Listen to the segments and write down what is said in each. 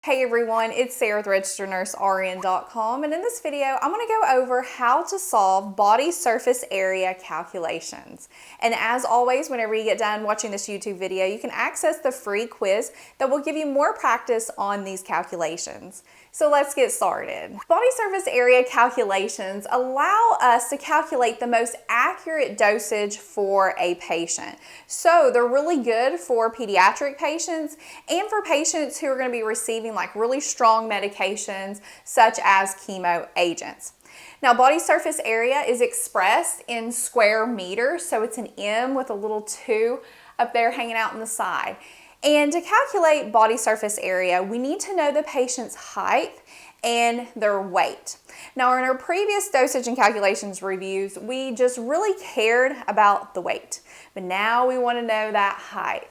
Hey everyone, it's Sarah with RegisteredNurseRN.com, and in this video I'm going to go over how to solve body surface area calculations. And as always, whenever you get done watching this YouTube video, you can access the free quiz that will give you more practice on these calculations. So let's get started. Body surface area calculations allow us to calculate the most accurate dosage for a patient. So they're really good for pediatric patients and for patients who are going to be receiving like really strong medications such as chemo agents. Now, body surface area is expressed in square meters, so it's an M with a little 2 up there hanging out on the side. And to calculate body surface area, we need to know the patient's height and their weight. Now, in our previous dosage and calculations reviews, we just really cared about the weight, but now we want to know that height.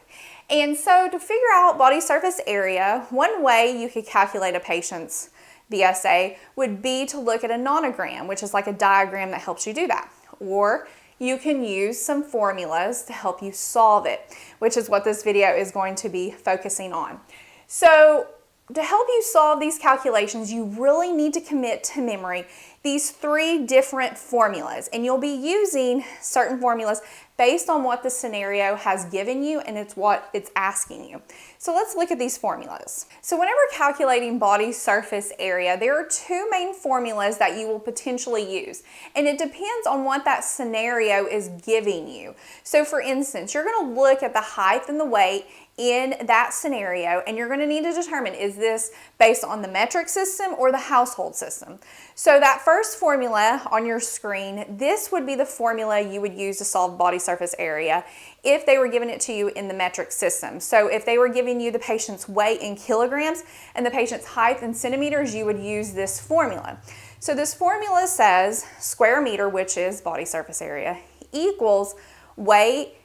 And so to figure out body surface area, one way you could calculate a patient's BSA would be to look at a nonogram, which is like a diagram that helps you do that. Or you can use some formulas to help you solve it, which is what this video is going to be focusing on. So to help you solve these calculations, you really need to commit to memory these 3 different formulas, and you'll be using certain formulas based on what the scenario has given you and it's what it's asking you. So let's look at these formulas. So whenever calculating body surface area, there are 2 main formulas that you will potentially use, and it depends on what that scenario is giving you. So for instance, you're going to look at the height and the weight in that scenario, and you're going to need to determine, is this based on the metric system or the household system? So that first formula on your screen, this would be the formula you would use to solve body surface area if they were giving it to you in the metric system. So if they were giving you the patient's weight in kilograms and the patient's height in centimeters, you would use this formula. So this formula says square meter, which is body surface area, equals weight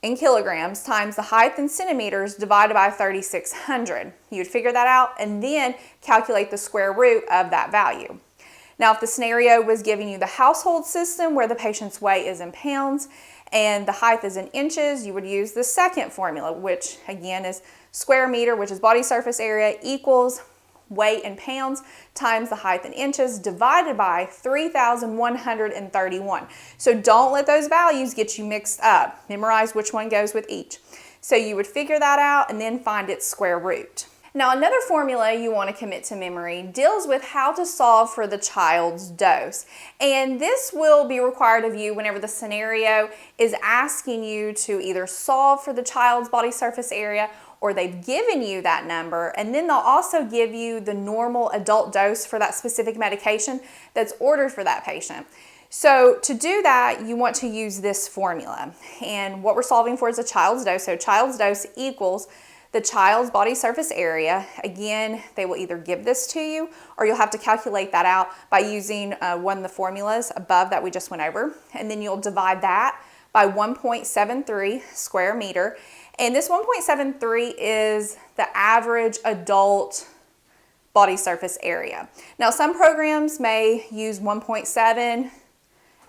in kilograms times the height in centimeters divided by 3,600. You would figure that out and then calculate the square root of that value. Now, if the scenario was giving you the household system where the patient's weight is in pounds and the height is in inches, you would use the second formula, which again is square meter, which is body surface area, equals weight in pounds times the height in inches divided by 3,131. So don't let those values get you mixed up. Memorize which one goes with each. So you would figure that out and then find its square root. Now, another formula you want to commit to memory deals with how to solve for the child's dose. And this will be required of you whenever the scenario is asking you to either solve for the child's body surface area or they've given you that number, and then they'll also give you the normal adult dose for that specific medication that's ordered for that patient. So to do that, you want to use this formula. And what we're solving for is a child's dose. So child's dose equals the child's body surface area. Again, they will either give this to you or you'll have to calculate that out by using one of the formulas above that we just went over. And then you'll divide that by 1.73 square meter. And this 1.73 is the average adult body surface area. Now, some programs may use 1.7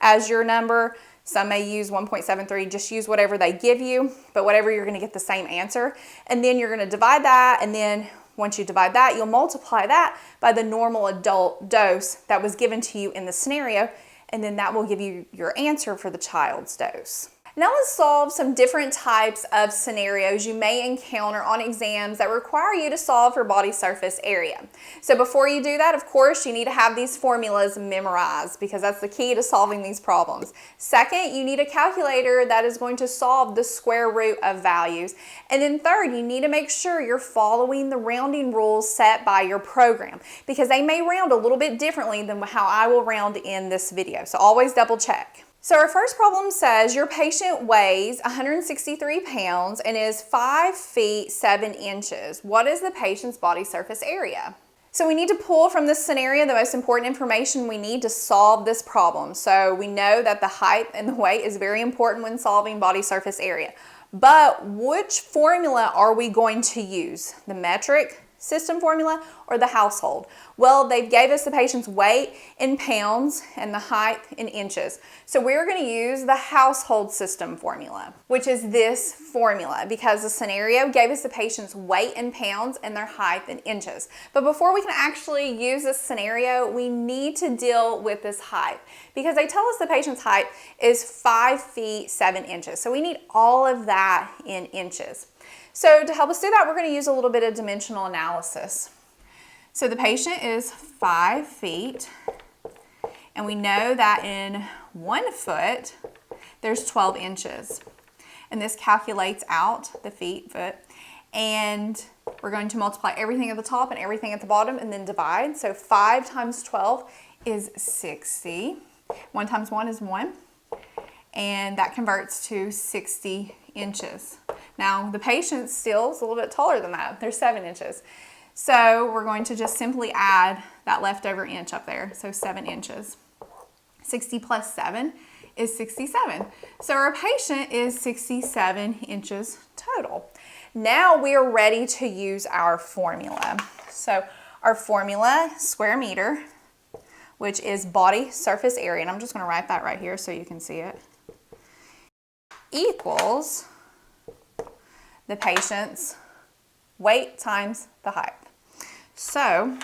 as your number. Some may use 1.73, just use whatever they give you, but whatever, you're going to get the same answer. And then you're going to divide that, and then once you divide that, you'll multiply that by the normal adult dose that was given to you in the scenario, and then that will give you your answer for the child's dose. Now let's solve some different types of scenarios you may encounter on exams that require you to solve for body surface area. So before you do that, of course, you need to have these formulas memorized because that's the key to solving these problems. Second, you need a calculator that is going to solve the square root of values. And then third, you need to make sure you're following the rounding rules set by your program because they may round a little bit differently than how I will round in this video. So always double check. So our first problem says your patient weighs 163 pounds and is 5 feet 7 inches. What is the patient's body surface area? So we need to pull from this scenario the most important information we need to solve this problem. So we know that the height and the weight is very important when solving body surface area. But which formula are we going to use? The metric system formula or the household? Well, they gave us the patient's weight in pounds and the height in inches. So we're going to use the household system formula, which is this formula, because the scenario gave us the patient's weight in pounds and their height in inches. But before we can actually use this scenario, we need to deal with this height, because they tell us the patient's height is 5 feet 7 inches. So we need all of that in inches. So to help us do that, we're going to use a little bit of dimensional analysis. So the patient is 5 feet, and we know that in 1 foot, there's 12 inches. And this calculates out the feet, foot, and we're going to multiply everything at the top and everything at the bottom and then divide. So 5 times 12 is 60. 1 times 1 is 1, and that converts to 60 inches. Now the patient still is a little bit taller than that. They're 7 inches. So we're going to just simply add that leftover inch up there. So 7 inches. 60 plus 7 is 67. So our patient is 67 inches total. Now we are ready to use our formula. So our formula, square meter, which is body surface area, and I'm just going to write that right here so you can see it, equals the patient's weight times the height. So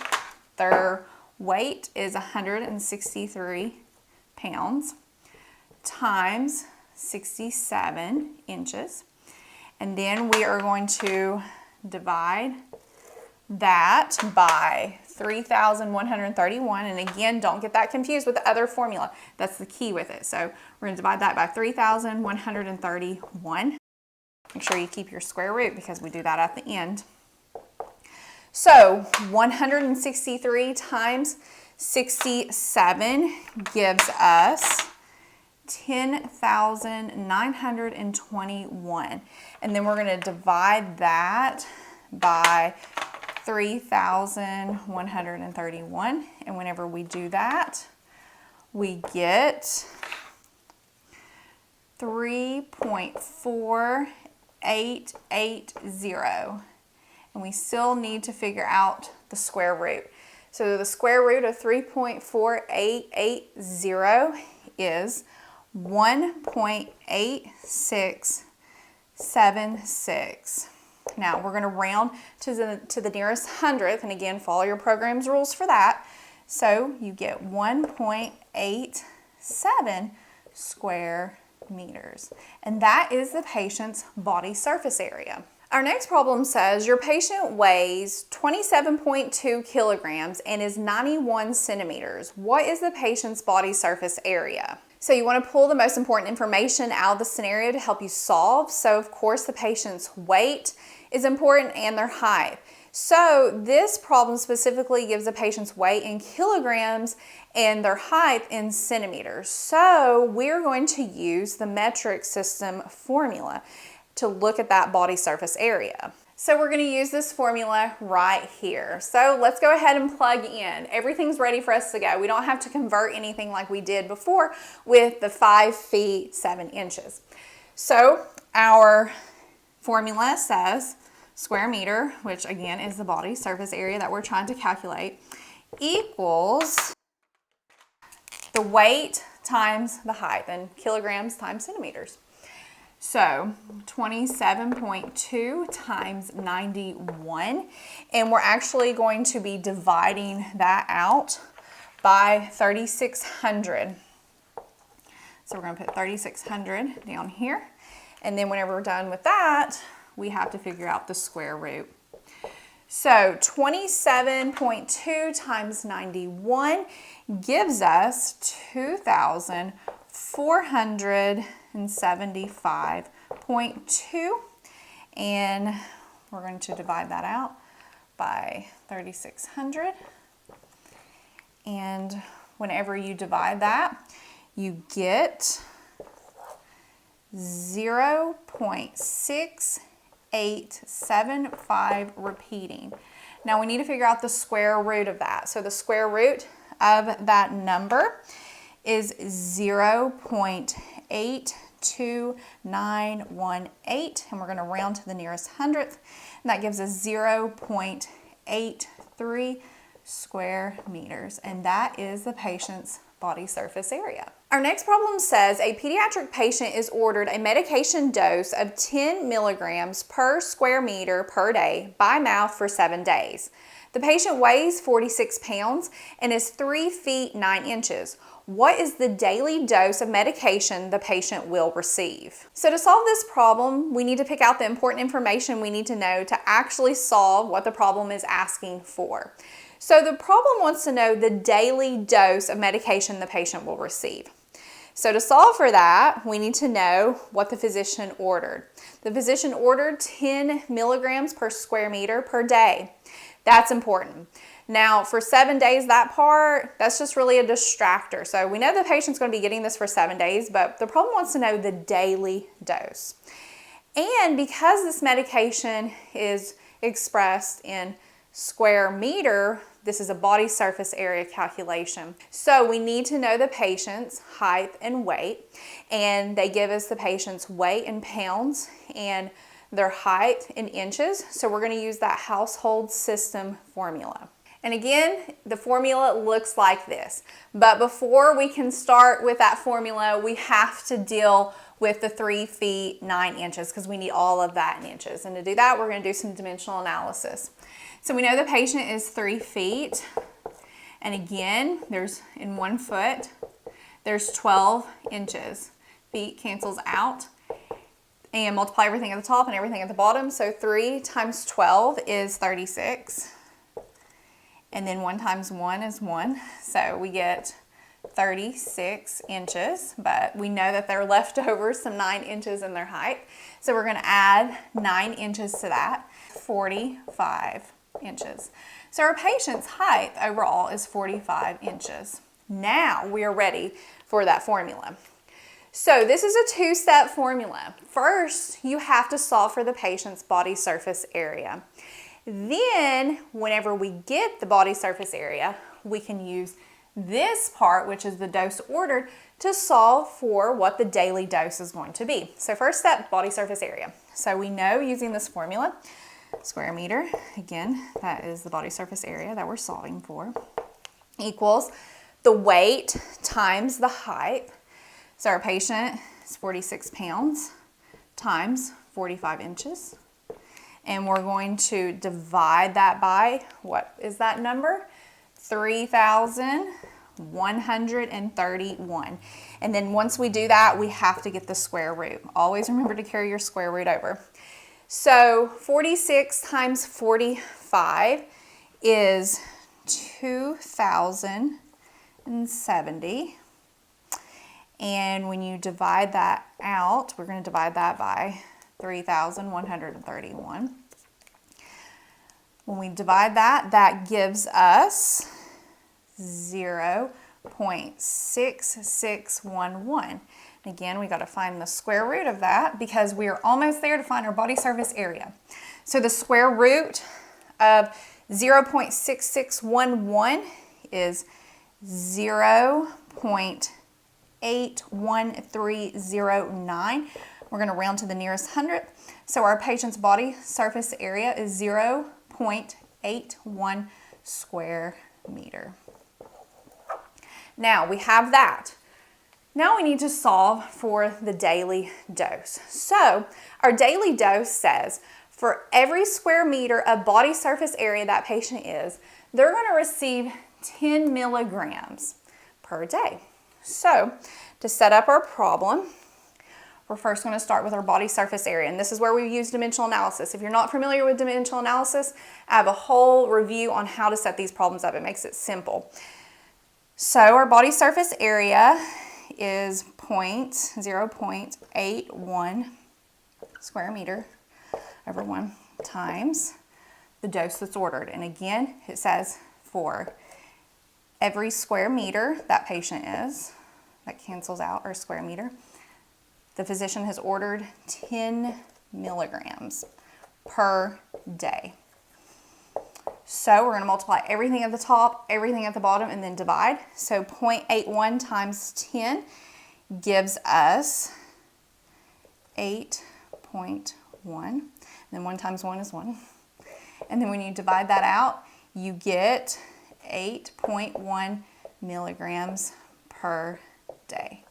their weight is 163 pounds times 67 inches. And then we are going to divide that by 3,131. And again, don't get that confused with the other formula. That's the key with it. So we're going to divide that by 3,131. Make sure you keep your square root because we do that at the end. So 163 times 67 gives us 10,921. And then we're going to divide that by 3,131. And whenever we do that, we get 3.4880. And we still need to figure out the square root. So the square root of 3.4880 is 1.8676. Now we're going to round to the nearest hundredth, and again, follow your program's rules for that. So you get 1.87 square meters. And that is the patient's body surface area. Our next problem says your patient weighs 27.2 kilograms and is 91 centimeters. What is the patient's body surface area? So you want to pull the most important information out of the scenario to help you solve. So of course the patient's weight is important and their height. So this problem specifically gives the patient's weight in kilograms and their height in centimeters. So we're going to use the metric system formula to look at that body surface area. So we're going to use this formula right here. So let's go ahead and plug in. Everything's ready for us to go. We don't have to convert anything like we did before with the 5 feet 7 inches. So our formula says square meter, which again is the body surface area that we're trying to calculate, equals the weight times the height, and kilograms times centimeters. So 27.2 times 91, and we're actually going to be dividing that out by 3,600. So we're going to put 3,600 down here, and then whenever we're done with that, we have to figure out the square root. So 27.2 times 91 gives us 2,475.2, and we're going to divide that out by 3,600. And whenever you divide that, you get 0.6875 repeating. Now we need to figure out the square root of that. So the square root of that number is 0.82918, and we're going to round to the nearest hundredth, and that gives us 0.82918. 0.83 square meters, and that is the patient's body surface area. Our next problem says a pediatric patient is ordered a medication dose of 10 milligrams per square meter per day by mouth for 7 days. The patient weighs 46 pounds and is 3 feet 9 inches. What is the daily dose of medication the patient will receive? So to solve this problem, we need to pick out the important information we need to know to actually solve what the problem is asking for. So the problem wants to know the daily dose of medication the patient will receive. So to solve for that, we need to know what the physician ordered. The physician ordered 10 milligrams per square meter per day. That's important. Now for 7 days, that's just really a distractor. So we know the patient's going to be getting this for 7 days, but the problem wants to know the daily dose. And because this medication is expressed in square meter, this is a body surface area calculation. So we need to know the patient's height and weight, and they give us the patient's weight in pounds and their height in inches. So we're going to use that household system formula. And again, the formula looks like this. But before we can start with that formula, we have to deal with the 3 feet 9 inches because we need all of that in inches. And to do that, we're going to do some dimensional analysis. So we know the patient is 3 feet. And again, there's in 1 foot, there's 12 inches. Feet cancels out. And multiply everything at the top and everything at the bottom. So 3 times 12 is 36. And then 1 times 1 is 1. So we get 36 inches, but we know that they're left over some 9 inches in their height. So we're going to add 9 inches to that, 45 inches. So our patient's height overall is 45 inches. Now we are ready for that formula. So this is a 2-step formula. First, you have to solve for the patient's body surface area. Then, whenever we get the body surface area, we can use this part, which is the dose ordered, to solve for what the daily dose is going to be. So first step, body surface area. So we know using this formula, square meter, again, that is the body surface area that we're solving for, equals the weight times the height. So our patient is 46 pounds times 45 inches. And we're going to divide that by, what is that number? 3,131. And then once we do that, we have to get the square root. Always remember to carry your square root over. So 46 times 45 is 2,070. And when you divide that out, we're going to divide that by 3,131. When we divide that, that gives us 0.6611. Again, we got to find the square root of that because we are almost there to find our body surface area. So the square root of 0.6611 is 0.81309. We're going to round to the nearest hundredth. So our patient's body surface area is 0.81 square meter. Now we have that. Now we need to solve for the daily dose. So our daily dose says for every square meter of body surface area that patient is, they're going to receive 10 milligrams per day. So to set up our problem, we're first going to start with our body surface area, and this is where we use dimensional analysis. If you're not familiar with dimensional analysis, I have a whole review on how to set these problems up. It makes it simple. So our body surface area is 0.81 square meter over 1 times the dose that's ordered. And again, it says for every square meter that patient is, that cancels out our square meter, the physician has ordered 10 milligrams per day. So we're going to multiply everything at the top, everything at the bottom, and then divide. So 0.81 times 10 gives us 8.1. Then 1 times 1 is 1. And then when you divide that out, you get 8.1 milligrams per day.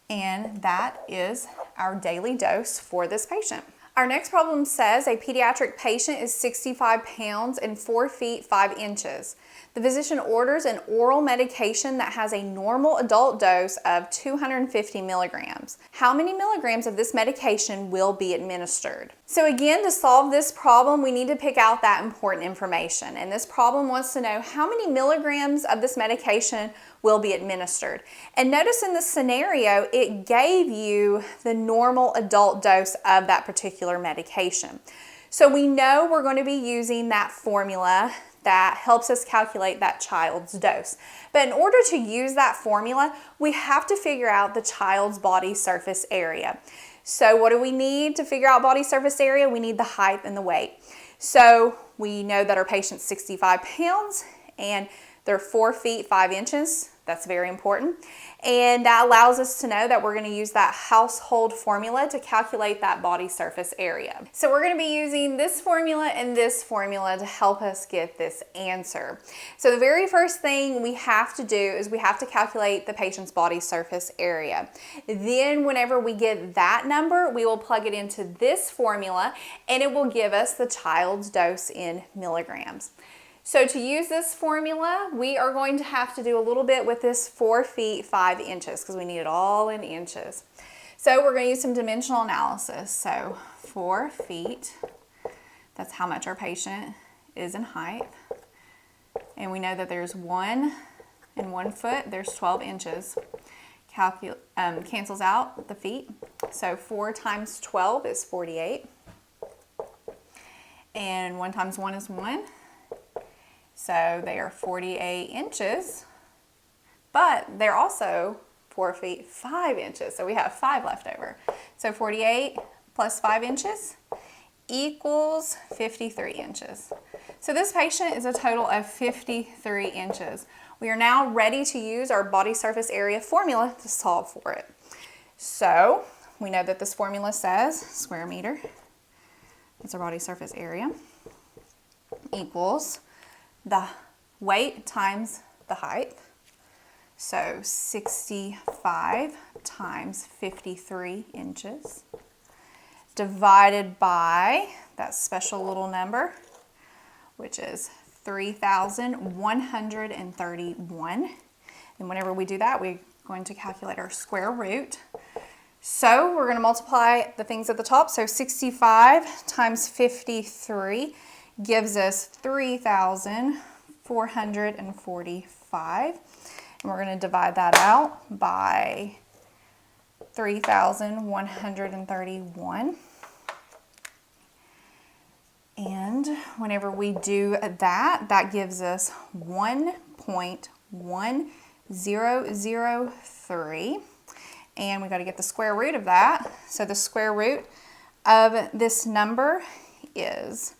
And that is our daily dose for this patient. Our next problem says a pediatric patient is 65 pounds and 4 feet 5 inches. The physician orders an oral medication that has a normal adult dose of 250 milligrams. How many milligrams of this medication will be administered? So again, to solve this problem, we need to pick out that important information. And this problem wants to know how many milligrams of this medication will be administered. And notice in this scenario, it gave you the normal adult dose of that particular medication. So we know we're going to be using that formula that helps us calculate that child's dose. But in order to use that formula, we have to figure out the child's body surface area. So what do we need to figure out body surface area? We need the height and the weight. So we know that our patient's 65 pounds and they're 4 feet 5 inches. That's very important. And that allows us to know that we're going to use that household formula to calculate that body surface area. So we're going to be using this formula and this formula to help us get this answer. So the very first thing we have to do is we have to calculate the patient's body surface area. Then whenever we get that number, we will plug it into this formula and it will give us the child's dose in milligrams. So to use this formula, we are going to have to do a little bit with this 4 feet 5 inches because we need it all in inches. So we're going to use some dimensional analysis. So 4 feet, that's how much our patient is in height. And we know that there's 1 and 1 foot, there's 12 inches. Cancels out the feet. So 4 times 12 is 48. And 1 times 1 is 1. So they are 48 inches, but they're also 4 feet 5 inches. So we have 5 left over. So 48 plus 5 inches equals 53 inches. So this patient is a total of 53 inches. We are now ready to use our body surface area formula to solve for it. So we know that this formula says square meter, that's our body surface area, equals the weight times the height. So 65 times 53 inches divided by that special little number, which is 3,131. And whenever we do that, we're going to calculate our square root. So we're going to multiply the things at the top. So 65 times 53 gives us 3,445. And we're going to divide that out by 3,131. And whenever we do that, that gives us 1.1003. And we got to get the square root of that. So the square root of this number is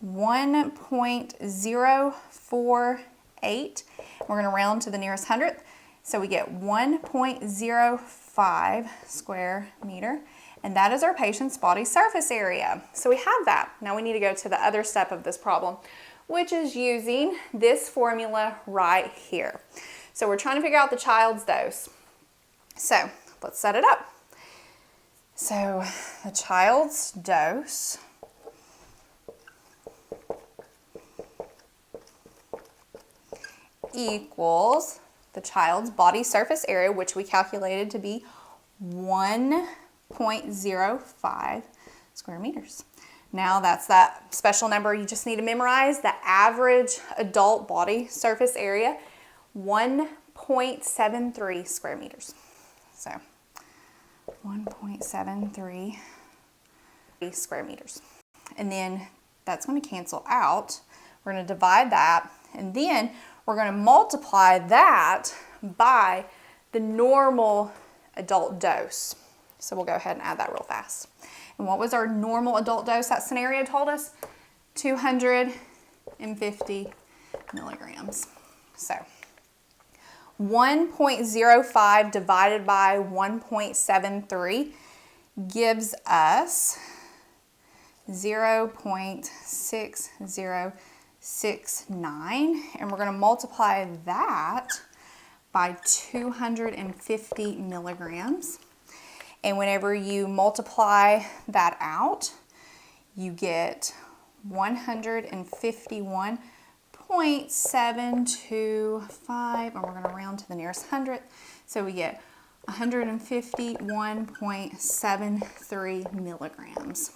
1.048. We're going to round to the nearest hundredth. So we get 1.05 square meter. And that is our patient's body surface area. So we have that. Now we need to go to the other step of this problem, which is using this formula right here. So we're trying to figure out the child's dose. So let's set it up. So the child's dose equals the child's body surface area, which we calculated to be 1.05 square meters. Now that's that special number you just need to memorize, the average adult body surface area, 1.73 square meters. So 1.73 square meters. And then that's going to cancel out. We're going to divide that, and then we're going to multiply that by the normal adult dose. So we'll go ahead and add that real fast. And what was our normal adult dose that scenario told us? 250 milligrams. So 1.05 divided by 1.73 gives us 0.6069, and we're going to multiply that by 250 milligrams. And whenever you multiply that out, you get 151.725, and we're going to round to the nearest hundredth. So we get 151.73 milligrams.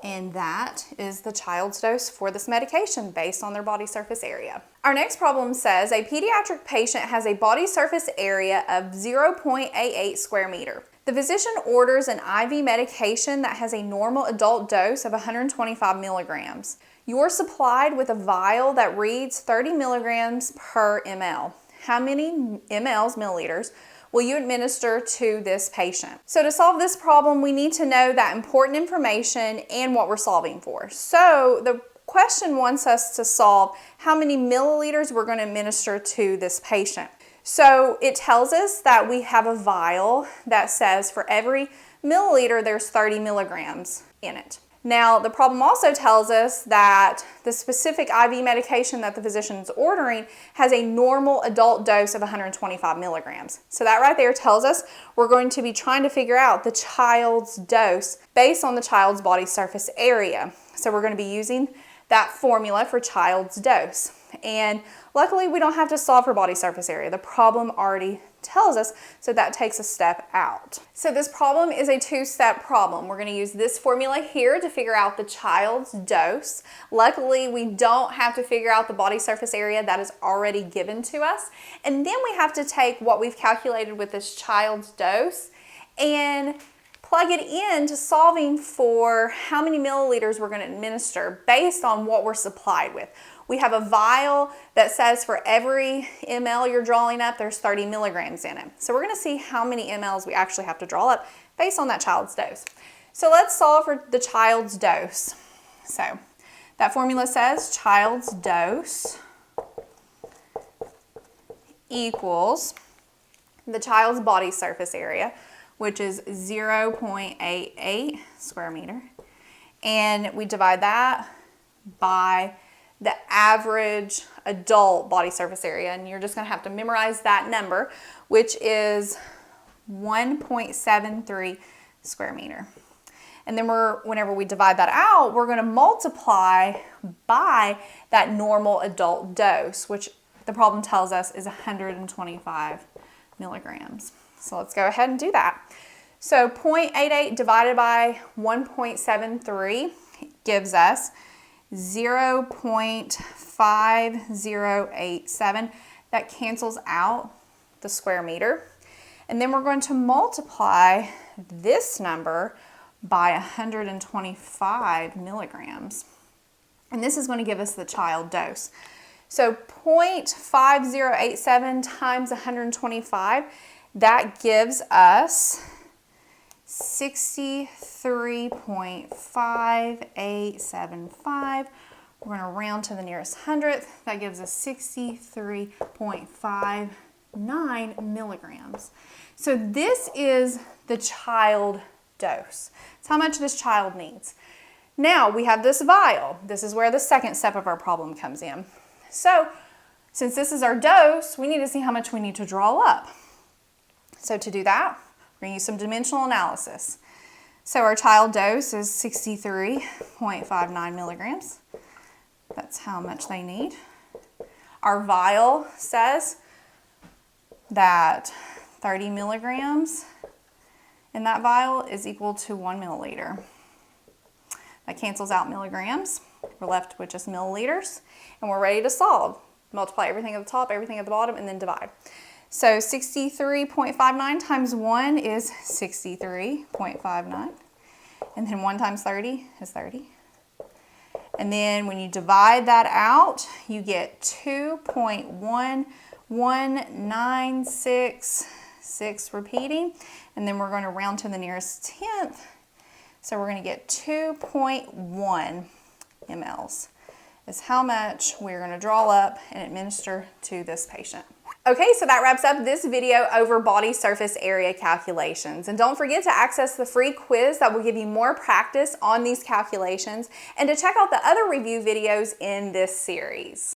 And that is the child's dose for this medication based on their body surface area. Our next problem says a pediatric patient has a body surface area of 0.88 square meter. The physician orders an IV medication that has a normal adult dose of 125 milligrams. You're supplied with a vial that reads 30 milligrams per ml. How many milliliters, will you administer to this patient? So to solve this problem, we need to know that important information and what we're solving for. So the question wants us to solve how many milliliters we're going to administer to this patient. So it tells us that we have a vial that says for every milliliter there's 30 milligrams in it. Now, the problem also tells us that the specific IV medication that the physician is ordering has a normal adult dose of 125 milligrams. So that right there tells us we're going to be trying to figure out the child's dose based on the child's body surface area. So we're going to be using that formula for child's dose. And luckily, we don't have to solve for body surface area. The problem already tells us, so that takes a step out. So this problem is a two-step problem. We're going to use this formula here to figure out the child's dose. Luckily, we don't have to figure out the body surface area that is already given to us. And then we have to take what we've calculated with this child's dose and plug it into solving for how many milliliters we're going to administer based on what we're supplied with. We have a vial that says for every ml you're drawing up, there's 30 milligrams in it. So we're going to see how many mLs we actually have to draw up based on that child's dose. So let's solve for the child's dose. So that formula says child's dose equals the child's body surface area, which is 0.88 square meter. And we divide that by the average adult body surface area, and you're just going to have to memorize that number, which is 1.73 square meter. And then whenever we divide that out, we're going to multiply by that normal adult dose, which the problem tells us is 125 milligrams. So let's go ahead and do that. So 0.88 divided by 1.73 gives us 0.5087. That cancels out the square meter. And then we're going to multiply this number by 125 milligrams. And this is going to give us the child dose. So 0.5087 times 125, that gives us 63.5875. We're going to round to the nearest hundredth. That gives us 63.59 milligrams. So this is the child dose. It's how much this child needs. Now we have this vial. This is where the second step of our problem comes in. So since this is our dose, we need to see how much we need to draw up. So to do that, we're going to use some dimensional analysis. So our child dose is 63.59 milligrams. That's how much they need. Our vial says that 30 milligrams in that vial is equal to 1 milliliter. That cancels out milligrams. We're left with just milliliters, and we're ready to solve. Multiply everything at the top, everything at the bottom, and then divide. So 63.59 times 1 is 63.59. And then 1 times 30 is 30. And then when you divide that out, you get 2.11966 repeating. And then we're going to round to the nearest tenth. So we're going to get 2.1 mLs is how much we're going to draw up and administer to this patient. Okay, so that wraps up this video over body surface area calculations. And don't forget to access the free quiz that will give you more practice on these calculations and to check out the other review videos in this series.